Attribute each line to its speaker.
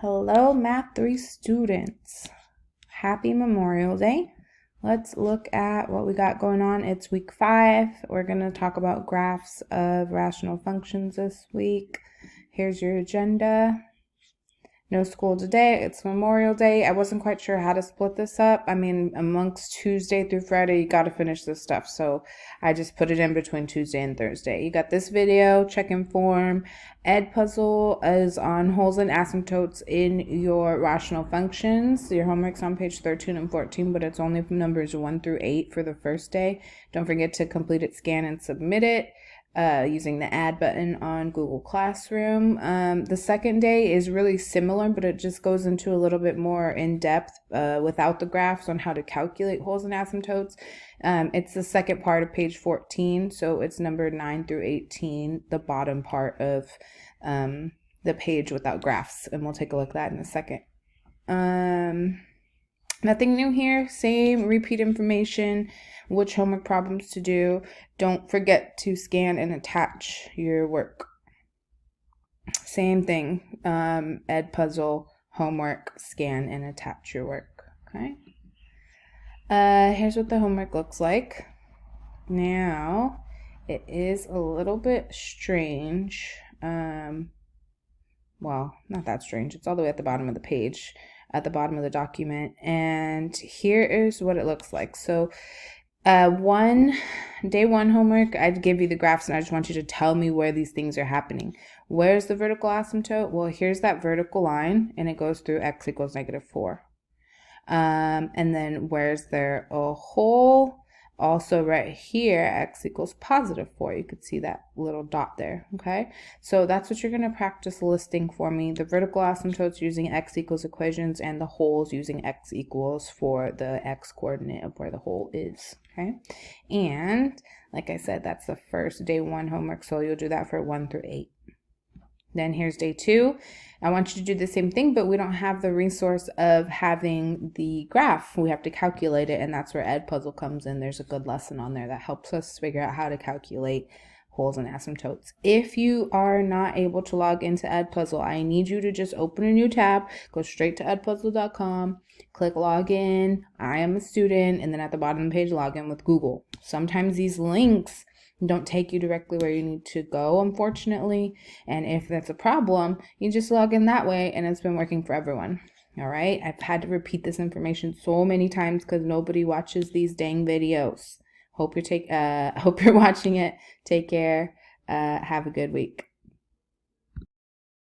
Speaker 1: Hello, Math 3 students. Happy Memorial Day. Let's look at what we got going on. It's week 5. We're going to talk about graphs of rational functions this week. Here's your agenda. No school today. It's Memorial Day. I wasn't quite sure how to split this up. I mean, amongst Tuesday through Friday, you got to finish this stuff. So I just put it in between Tuesday and Thursday. You got this video, check-in form. Edpuzzle is on holes and asymptotes in your rational functions. Your homework's on page 13 and 14, but it's only from numbers 1 through 8 for the first day. Don't forget to complete it, scan, and submit it. Using the add button on Google Classroom. The second day is really similar, but it just goes into a little bit more in depth without the graphs on how to calculate holes and asymptotes. It's the second part of page 14, so it's number 9 through 18, the bottom part of the page without graphs, and we'll take a look at that in a second. Nothing new here, same repeat information, which homework problems to do. Don't forget to scan and attach your work. Same thing, Edpuzzle, homework, scan and attach your work, okay? Here's what the homework looks like. Now, it is a little bit strange. Well, not that strange. It's all the way at the bottom of the page, at the bottom of the document. And here is what it looks like. So day one homework, I'd give you the graphs and I just want you to tell me where these things are happening. Where's the vertical asymptote? Well, here's that vertical line and it goes through x equals -4. And then where's there a hole? Also right here, x equals +4. You could see that little dot there, okay? So that's what you're going to practice listing for me. The vertical asymptotes using x equals equations and the holes using x equals for the x coordinate of where the hole is, okay? And like I said, that's the first day 1 homework, so you'll do that for 1 through 8. Then here's day 2. I want you to do the same thing, but we don't have the resource of having the graph. We have to calculate it, and that's where Edpuzzle comes in. There's a good lesson on there that helps us figure out how to calculate holes and asymptotes. If you are not able to log into Edpuzzle, I need you to just open a new tab, go straight to edpuzzle.com, click login, I am a student, and then at the bottom of the page, log in with Google. Sometimes these links don't take you directly where you need to go, unfortunately. And if that's a problem, you just log in that way, and it's been working for everyone. All right. I've had to repeat this information so many times because nobody watches these dang videos. Hope you're watching it. Take care. Have a good week.